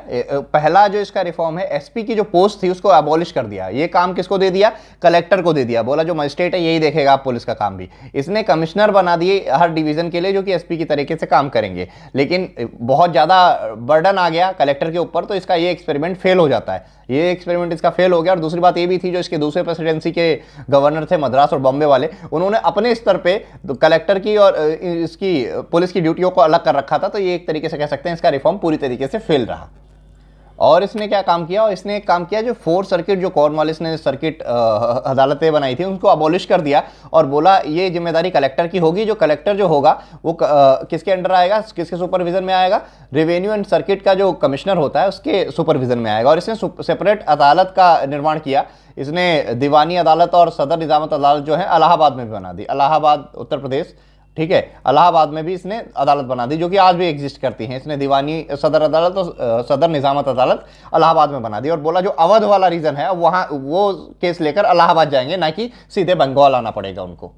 पहला जो इसका रिफॉर्म है, एसपी की जो पोस्ट थी उसको अबॉलिश कर दिया। ये काम किसको दे दिया? कलेक्टर को दे दिया। बोला जो मजिस्ट्रेट है यही देखेगा आप पुलिस का काम भी। इसने कमिश्नर बना दिए हर डिवीजन के लिए, जो कि एसपी की तरीके से काम करेंगे। लेकिन बहुत ज़्यादा बर्डन आ गया कलेक्टर के ऊपर, तो इसका ये एक्सपेरिमेंट फेल हो जाता है। ये एक्सपेरिमेंट इसका फेल हो गया। और दूसरी बात ये भी थी, जो इसके दूसरे प्रेसिडेंसी के गवर्नर थे मद्रास और बॉम्बे वाले, उन्होंने अपने स्तर पे कलेक्टर की और इसकी पुलिस की ड्यूटियों को अलग कर रखा था। तो ये एक तरीके से कह सकते हैं इसका रिफॉर्म पूरी तरीके से फेल रहा। और इसने क्या काम किया, और इसने एक काम किया, जो 4 सर्किट जो कॉर्नवालिस ने सर्किट अदालतें बनाई थी उनको अबॉलिश कर दिया, और बोला ये जिम्मेदारी कलेक्टर की होगी। जो कलेक्टर जो होगा वो किसके अंडर आएगा, किसके सुपरविजन में आएगा? रेवेन्यू एंड सर्किट का जो कमिश्नर होता है उसके सुपरविजन में आएगा। और इसने सेपरेट अदालत का निर्माण किया। इसने दीवानी अदालत और सदर निजामत अदालत जो है इलाहाबाद में भी बना दी। इलाहाबाद उत्तर प्रदेश, ठीक है, इलाहाबाद में भी इसने अदालत बना दी, जो कि आज भी एग्जिस्ट करती हैं। इसने दीवानी सदर अदालत और सदर निजामत अदालत इलाहाबाद में बना दी। और बोला जो अवध वाला रीजन है वहाँ वो केस लेकर इलाहाबाद जाएंगे, ना कि सीधे बंगाल आना पड़ेगा उनको।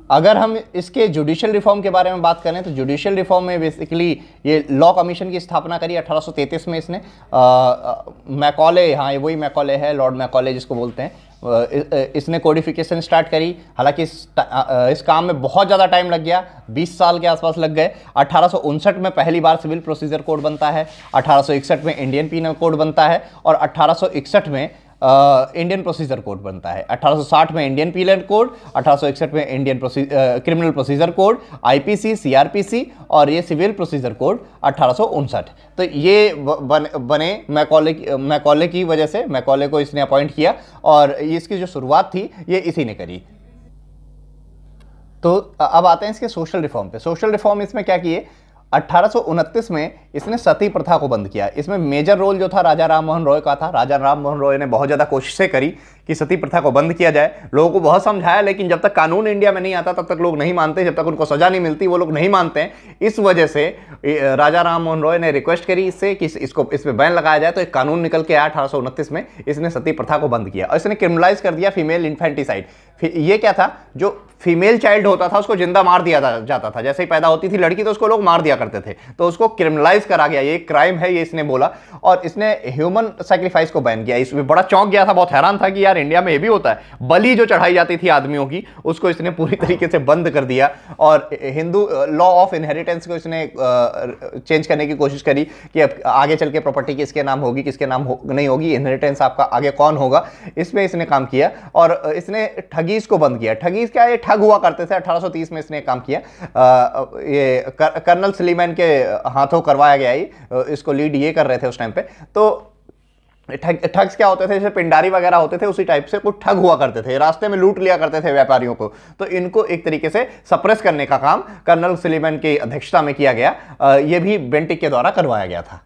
अगर हम इसके जुडिशियल रिफॉर्म के बारे में बात करें तो जुडिशियल रिफॉर्म में बेसिकली ये लॉ कमीशन की स्थापना करी 1833 में इसने। मैकॉले, हाँ ये वही मैकॉले है, लॉर्ड मैकॉले जिसको बोलते हैं, इसने कोडिफिकेशन स्टार्ट करी। हालांकि इस काम में बहुत ज़्यादा टाइम लग गया, 20 साल के आसपास लग गए। 1859 में पहली बार सिविल प्रोसीजर कोड बनता है, 1861 में इंडियन पीनल कोड बनता है, और 1861 में इंडियन प्रोसीजर कोड बनता है। 1860 में इंडियन पीनल कोड, 1861 में Indian criminal procedure code, IPC, CrPC, और ये सिविल प्रोसीजर कोड 1859। तो ये बने मैकॉले की वजह से। मैकॉले को इसने अपॉइंट किया, और इसकी जो शुरुआत थी ये इसी ने करी। तो अब आते हैं इसके सोशल रिफॉर्म पे। सोशल रिफॉर्म इसमें क्या किए, 1829 में इसने सती प्रथा को बंद किया। इसमें मेजर रोल जो था राजा राम मोहन रॉय का था। राजा राम मोहन रॉय ने बहुत ज़्यादा कोशिशें करी कि सती प्रथा को बंद किया जाए। लोगों को बहुत समझाया, लेकिन जब तक कानून इंडिया में नहीं आता तब तक लोग नहीं मानते, जब तक उनको सजा नहीं मिलती वो लोग नहीं मानते हैं। इस वजह से राजा राम मोहन रॉय ने रिक्वेस्ट करी इससे कि इस पर बैन लगाया जाए। तो एक कानून निकल के आया 1829 में, इसने सती प्रथा को बंद किया। और इसने क्रिमिनलाइज कर दिया फीमेल इन्फेंटिसाइड। ये क्या था, जो फीमेल चाइल्ड होता था उसको जिंदा मार दिया जाता था। जैसे ही पैदा होती थी लड़की तो उसको लोग मार दिया करते थे, तो उसको क्रिमिनलाइज करा गया। ये क्राइम है, ये इसने बोला। और इसने ह्यूमन सैक्रिफाइस को बैन किया। इसमें बड़ा चौंक गया था, बहुत हैरान था कि यार इंडिया में ये भी होता है। बलि जो चढ़ाई जाती थी आदमियों की, उसको इसने पूरी तरीके से बंद कर दिया। और हिंदू लॉ ऑफ इनहेरिटेंस को इसने चेंज करने की कोशिश करी कि अब आगे चल के प्रॉपर्टी किसके नाम होगी, किसके नाम नहीं होगी, इनहेरिटेंस आपका आगे कौन होगा, इसमें इसने काम किया। और इसने ठगीज को बंद किया। ठगीज क्या, ये ठग हुआ करते थे। 1830 में इसने काम किया। ये कर्नल सलीमैन के हाथों करवाया गया ही, इसको लीड ये कर रहे थे उस टाइम पे। तो ठग्स क्या होते थे, जैसे पिंडारी वगैरह होते थे, उसी टाइप से कुछ ठग हुआ करते थे, रास्ते में लूट लिया करते थे व्यापारियों को। तो इनको एक तरीके से सप्रेस करने का काम कर्नल सलीमैन की अध्यक्षता में किया गया। ये भी बेंटिक के द्वारा करवाया गया था।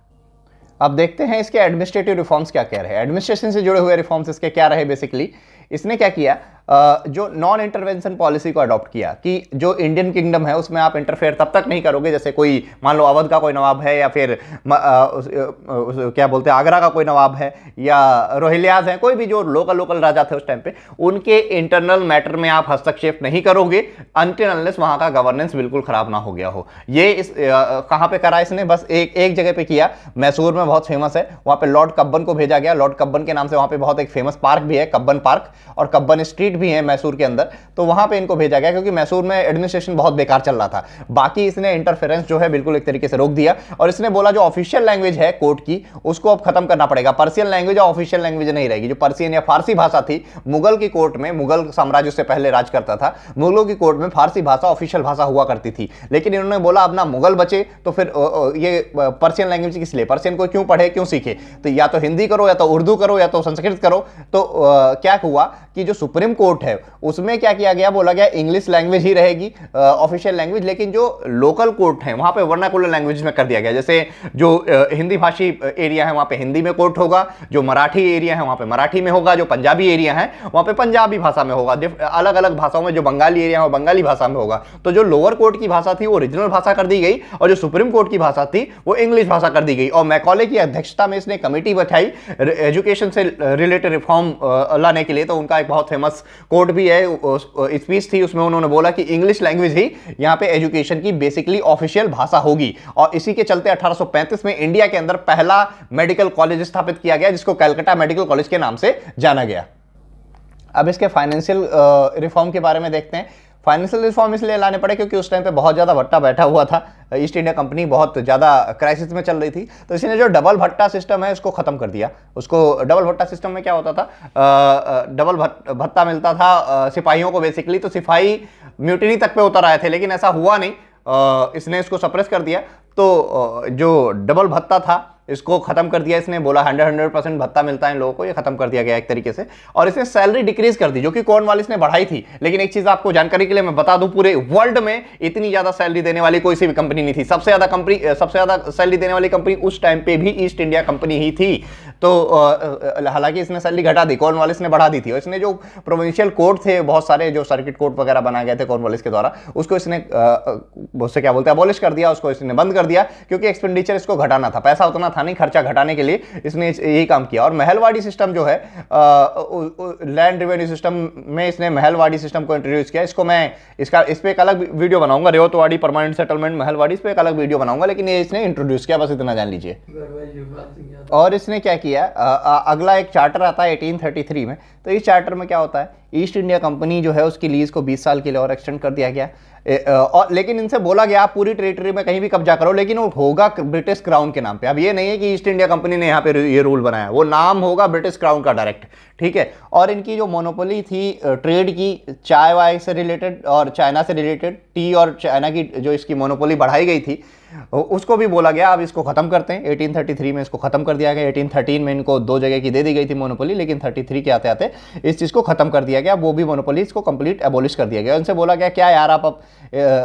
अब देखते हैं इसके एडमिनिस्ट्रेटिव रिफॉर्म्स क्या कह रहे हैं। एडमिनिस्ट्रेशन से जुड़े हुए रिफॉर्म्स इसके क्या रहे बेसिकली। इसने क्या किया, जो नॉन इंटरवेंशन पॉलिसी को अडॉप्ट किया कि जो इंडियन किंगडम है उसमें आप इंटरफेयर तब तक नहीं करोगे, जैसे कोई मान लो अवध का कोई नवाब है या फिर क्या बोलते हैं आगरा का कोई नवाब है या रोहिल्याज है, कोई भी जो लोकल लोकल राजा थे उस टाइम पे, उनके इंटरनल मैटर में आप हस्तक्षेप नहीं करोगे अनटिल अनलेस वहां का गवर्नेंस बिल्कुल खराब ना हो गया हो। ये इस कहां पे करा इसने, बस एक जगह पे किया, मैसूर में बहुत फेमस है, वहां पे लॉर्ड कब्बन को भेजा गया। लॉर्ड कब्बन के नाम से वहां पे बहुत एक फेमस पार्क भी है, कब्बन पार्क, और कब्बन स्ट्रीट भी है मैसूर के अंदर, तो वहां पे इनको भेजा गया क्योंकि मैसूर में एडमिनिस्ट्रेशन बहुत बेकार चल रहा था। बाकी इसने इंटरफेरेंस जो है बिल्कुल एक तरीके से रोक दिया और इसने बोला जो ऑफिशियल लैंग्वेज है कोर्ट की उसको अब खत्म करना पड़ेगा। पर्शियन लैंग्वेज ऑफिशियल लैंग्वेज नहीं रहेगी। जो पर्शियन या फारसी भाषा थी मुगल की कोर्ट में, मुगल साम्राज्य से पहले राज करता था, मुगलों की कोर्ट में फारसी भाषा ऑफिशियल भाषा हुआ करती थी, लेकिन इन्होंने बोला अब ना मुगल बचे तो फिर ये पर्शियन लैंग्वेज किस लिए, पर्शियन को क्यों पढ़े क्यों सीखे, तो या तो हिंदी करो या तो उर्दू करो या तो संस्कृत करो। तो क्या हुआ कि जो सुप्रीम कोर्ट है उसमें क्या किया गया, बोला गया इंग्लिश लैंग्वेज ही रहेगी ऑफिशियल लैंग्वेज, लेकिन जो लोकल कोर्ट है वहां पे वर्नाकुलर लैंग्वेज में कर दिया गया। जैसे जो हिंदी भाषी एरिया है वहां पे हिंदी में कोर्ट होगा, जो मराठी एरिया है वहां पे मराठी में होगा, जो पंजाबी एरिया है वहां पे पंजाबी भाषा में होगा, अलग अलग भाषाओं में, जो बंगाली एरिया है बंगाली भाषा में होगा। तो जो लोअर कोर्ट की भाषा थी वो रीजनल भाषा कर दी गई और जो सुप्रीम कोर्ट की भाषा थी वो इंग्लिश भाषा कर दी गई। और मैकॉले की अध्यक्षता में इसने कमेटी बैठाई एजुकेशन से रिलेटेड रिफॉर्म लाने के लिए। तो उनका एक बहुत फेमस कोट भी है, स्पीच थी, उसमें उन्होंने बोला कि इंग्लिश लैंग्वेज ही यहां पे एजुकेशन की बेसिकली ऑफिशियल भाषा होगी। और इसी के चलते 1835 में इंडिया के अंदर पहला मेडिकल कॉलेज स्थापित किया गया जिसको कलकत्ता मेडिकल कॉलेज के नाम से जाना गया। अब इसके फाइनेंशियल रिफॉर्म के बारे में देखते हैं। फाइनेंशियल रिफॉर्म इसलिए लाने पड़े क्योंकि उस टाइम पे बहुत ज़्यादा भट्टा बैठा हुआ था, ईस्ट इंडिया कंपनी बहुत ज़्यादा क्राइसिस में चल रही थी, तो इसने जो डबल भट्टा सिस्टम है उसको ख़त्म कर दिया। उसको डबल भट्टा सिस्टम में क्या होता था, डबल भत्ता मिलता था सिपाहियों को बेसिकली, तो सिपाही म्यूटिनी तक पे उतर आए थे, लेकिन ऐसा हुआ नहीं, इसने इसको सप्रेस कर दिया। तो जो डबल भत्ता था इसको खत्म कर दिया इसने, बोला 100% भत्ता मिलता है इन लोगों को, ये खत्म कर दिया गया एक तरीके से। और इसने सैलरी डिक्रीज कर दी जो कि कॉर्नवालिस ने बढ़ाई थी। लेकिन एक चीज आपको जानकारी के लिए मैं बता दूं, पूरे वर्ल्ड में इतनी ज्यादा सैलरी देने वाली कोई सी भी कंपनी नहीं थी। सबसे ज्यादा सैलरी देने वाली कंपनी उस टाइम पे भी ईस्ट इंडिया कंपनी ही थी। तो हालांकि इसने सैलरी घटा दी, कॉर्नवालिस ने बढ़ा दी थी। और इसने जो प्रोविंशियल कोर्ट थे बहुत सारे, जो सर्किट कोर्ट वगैरह बनाए गए थे कॉर्नवालिस के द्वारा, उसको इसने उससे क्या बोलते हैं अबॉलिश कर दिया, उसको इसने बंद कर दिया क्योंकि एक्सपेंडिचर इसको घटाना था, पैसा उतना था नहीं, खर्चा घटाने के लिए इसने यही काम किया। और महलवाड़ी सिस्टम जो है लैंड रेवेन्यू सिस्टम में इसने महलवाड़ी सिस्टम को इंट्रोड्यूस किया। इसको मैं इस पे एक अलग वीडियो बनाऊंगा, रेवतवाड़ी परमानेंट सेटलमेंट महलवाड़ी, इस पे एक अलग वीडियो बनाऊंगा, लेकिन ये इसने इंट्रोड्यूस किया, बस इतना जान लीजिए। और इसने क्या किया, अगला एक चार्टर आता है 1833 में। तो इस चार्टर में क्या होता है, ईस्ट इंडिया कंपनी जो है उसकी लीज को 20 साल के लिए और एक्सटेंड कर दिया गया। और लेकिन इनसे बोला गया आप पूरी टेरिटरी में कहीं भी कब्जा करो, लेकिन वो होगा ब्रिटिश क्राउन के नाम पे। अब ये नहीं है कि ईस्ट इंडिया कंपनी ने यहाँ पे ये रूल बनाया, वो नाम होगा ब्रिटिश क्राउन का डायरेक्ट, ठीक है। और इनकी जो मोनोपोली थी ट्रेड की, चाय वाय से रिलेटेड और चाइना से रिलेटेड, टी और चाइना की जो इसकी मोनोपोली बढ़ाई गई थी उसको भी बोला गया अब इसको खत्म करते हैं। 1833 में इसको खत्म कर दिया गया। 1813 में इनको 2 जगह की दे दी गई थी मोनोपोली, लेकिन 33 के आते आते इस चीज को खत्म कर दिया गया। वो भी मोनोपोली इसको कंप्लीट एबॉलिश कर दिया गया। उनसे बोला गया क्या यार आप अब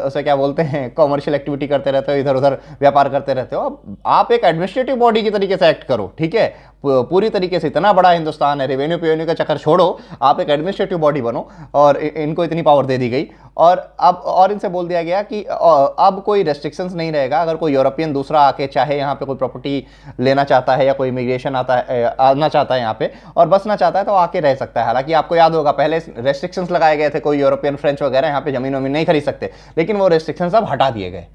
उसे क्या बोलते हैं कॉमर्शियल एक्टिविटी करते रहते हो, इधर उधर व्यापार करते रहते हो, अब आप एक एडमिनिस्ट्रेटिव बॉडी की तरीके से एक्ट करो, ठीक है। पूरी तरीके से इतना बड़ा हिंदुस्तान है, रेवेन्यू पेवेन्यू का चक्कर छोड़ो, आप एक एडमिनिस्ट्रेटिव बॉडी बनो। और इनको इतनी पावर दे दी गई। और इनसे बोल दिया गया कि अब कोई रेस्ट्रिक्शंस नहीं रहेगा। अगर कोई यूरोपियन दूसरा आके चाहे यहाँ पे कोई प्रॉपर्टी लेना चाहता है या कोई इमिग्रेशन आना चाहता है यहाँ पे और बसना चाहता है तो आके रह सकता है। हालांकि आपको याद होगा पहले रेस्ट्रिक्शंस लगाए गए थे, कोई यूरोपियन फ्रेंच वगैरह यहाँ पे जमीन वमीन नहीं खरीद सकते, लेकिन वो रेस्ट्रिक्शंस अब हटा दिए गए।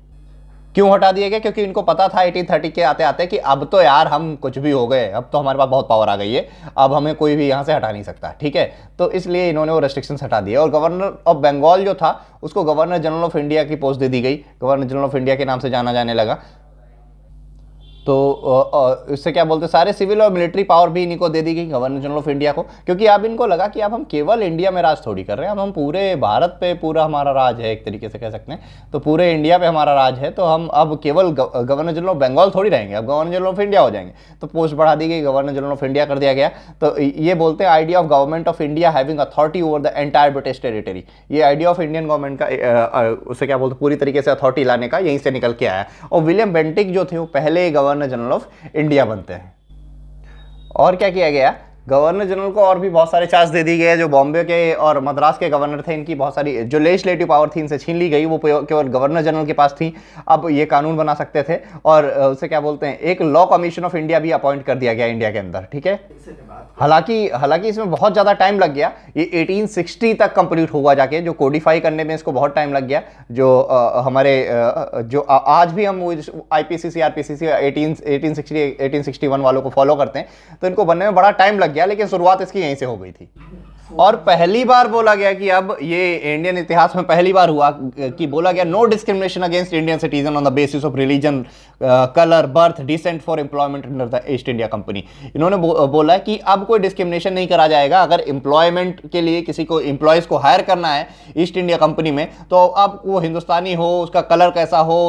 क्यों हटा दिए गए? क्योंकि इनको पता था 1830 के आते आते कि अब तो यार हम कुछ भी हो गए, अब तो हमारे पास बहुत पावर आ गई है, अब हमें कोई भी यहाँ से हटा नहीं सकता, ठीक है। तो इसलिए इन्होंने वो रेस्ट्रिक्शंस हटा दिए। और गवर्नर ऑफ बंगाल जो था उसको गवर्नर जनरल ऑफ इंडिया की पोस्ट दे दी गई, गवर्नर जनरल ऑफ इंडिया के नाम से जाना जाने लगा। तो इससे क्या बोलते, सारे सिविल और मिलिट्री पावर भी इन्हीं को दे दी गई, गवर्नर जनरल ऑफ इंडिया को। क्योंकि अब इनको लगा कि अब हम केवल इंडिया में राज थोड़ी कर रहे हैं, अब हम पूरे भारत पे पूरा हमारा राज है, एक तरीके से कह सकते हैं। तो पूरे इंडिया पे हमारा राज है, तो हम अब केवल गवर्नर जनरल ऑफ बंगाल थोड़ी रहेंगे, अब गवर्नर जनरल ऑफ इंडिया हो जाएंगे। तो पोस्ट बढ़ा दी गई, गवर्नर जनरल ऑफ इंडिया कर दिया गया। तो ये बोलते हैं idea of government of India having authority over the entire British territory. ये आइडिया ऑफ इंडियन गवर्नमेंट का उसे क्या बोलते पूरी तरीके से अथॉरिटी लाने का यहीं से निकल के आया। और विलियम बेंटिक जो थे वो पहले governor governor general of India बनते हैं। और क्या किया गया, गवर्नर जनरल को और भी बहुत सारे चार्ज दे दिए गए। जो बॉम्बे के और मद्रास के गवर्नर थे, इनकी बहुत सारी जो लेजिस्लेटिव पावर थी इनसे छीन ली गई, वो केवल गवर्नर जनरल के पास थी। अब ये कानून बना सकते थे और उसे क्या बोलते हैं, एक लॉ कमीशन ऑफ इंडिया भी अपॉइंट कर दिया गया इंडिया के अंदर, ठीक है। हालांकि इसमें बहुत ज़्यादा टाइम लग गया, ये 1860 तक कंप्लीट हुआ जाके, जो कोडिफाई करने में इसको बहुत टाइम लग गया। जो जो आज भी हम आईपीसीसी आरपीसीसी 1861 वालों को फॉलो करते हैं, तो इनको बनने में बड़ा टाइम लग गया, लेकिन शुरुआत इसकी यहीं से हो गई थी। और पहली बार बोला गया कि अब ये इंडियन इतिहास में पहली बार हुआ कि बोला गया no discrimination against Indian citizen on the basis of religion, colour, birth, descent for employment under the East India Company. इन्होंने बोला कि अब कोई डिस्क्रिमिनेशन नहीं करा जाएगा। अगर एम्प्लॉयमेंट के लिए किसी को एम्प्लॉयज को हायर करना है ईस्ट इंडिया कंपनी में, तो अब वो हिंदुस्तानी हो, उसका कलर कैसा हो,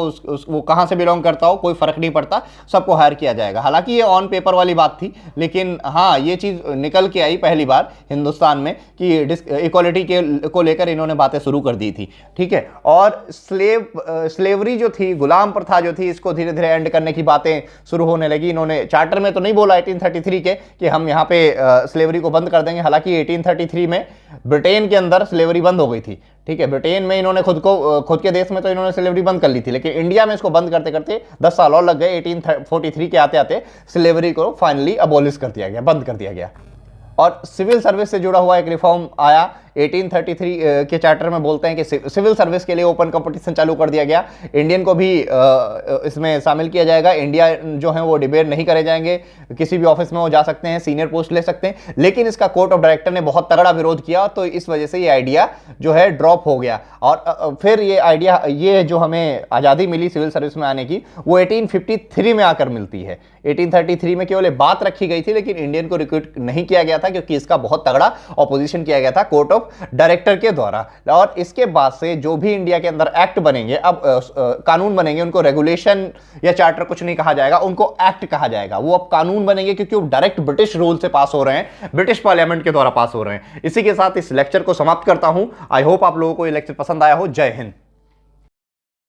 वो कहाँ से बिलोंग करता हो, कोई फर्क नहीं पड़ता, सबको हायर किया जाएगा। हालांकि ये ऑन पेपर वाली बात थी, लेकिन हाँ ये चीज़ निकल के आई पहली बार हिंदुस्तान में कि इक्वालिटी को लेकर इन्होंने बातें शुरू कर दी थी, ठीक है। और स्लेवरी जो थी, गुलाम प्रथा जो थी, इसको धीरे धीरे एंड करने की बातें शुरू होने लगी। इन्होंने चार्टर में तो नहीं बोला 1833 के कि हम यहाँ पे स्लेवरी को बंद कर देंगे। हालांकि 1833 में ब्रिटेन के अंदर स्लेवरी बंद हो गई थी, ठीक है। ब्रिटेन में इन्होंने खुद के देश में तो इन्होंने स्लेवरी बंद कर ली थी, लेकिन इंडिया में इसको बंद करते करते 10 साल और लग गए। 1843 के आते आते स्लेवरी को फाइनली अबॉलिश कर दिया गया, बंद कर दिया गया। और सिविल सर्विस से जुड़ा हुआ एक रिफॉर्म आया 1833 के चार्टर में। बोलते हैं कि सिविल सर्विस के लिए ओपन कंपटीशन चालू कर दिया गया, इंडियन को भी इसमें शामिल किया जाएगा। इंडिया जो है वो डिबेट नहीं करे जाएंगे, किसी भी ऑफिस में वो जा सकते हैं, सीनियर पोस्ट ले सकते हैं। लेकिन इसका कोर्ट ऑफ डायरेक्टर ने बहुत तगड़ा विरोध किया, तो इस वजह से ये आइडिया जो है ड्रॉप हो गया। और फिर ये आइडिया, ये जो हमें आज़ादी मिली सिविल सर्विस में आने की, वो 1853 में आकर मिलती है। 1833 में केवल बात रखी गई थी, लेकिन इंडियन को रिक्रूट नहीं किया गया था, क्योंकि इसका बहुत तगड़ा ऑपोजिशन किया गया था कोर्ट ऑफ डायरेक्टर के द्वारा। और इसके बाद से जो भी इंडिया के अंदर एक्ट बनेंगे, अब कानून बनेंगे, उनको रेगुलेशन या चार्टर कुछ नहीं कहा जाएगा, उनको एक्ट कहा जाएगा। वो अब कानून बनेंगे क्योंकि वो डायरेक्ट ब्रिटिश रूल से पास हो रहे हैं, ब्रिटिश पार्लियामेंट के द्वारा पास हो रहे हैं। इसी के साथ इस लेक्चर को समाप्त करता हूं। आई होप आप लोगों को ये लेक्चर पसंद आया हो। जय हिंद।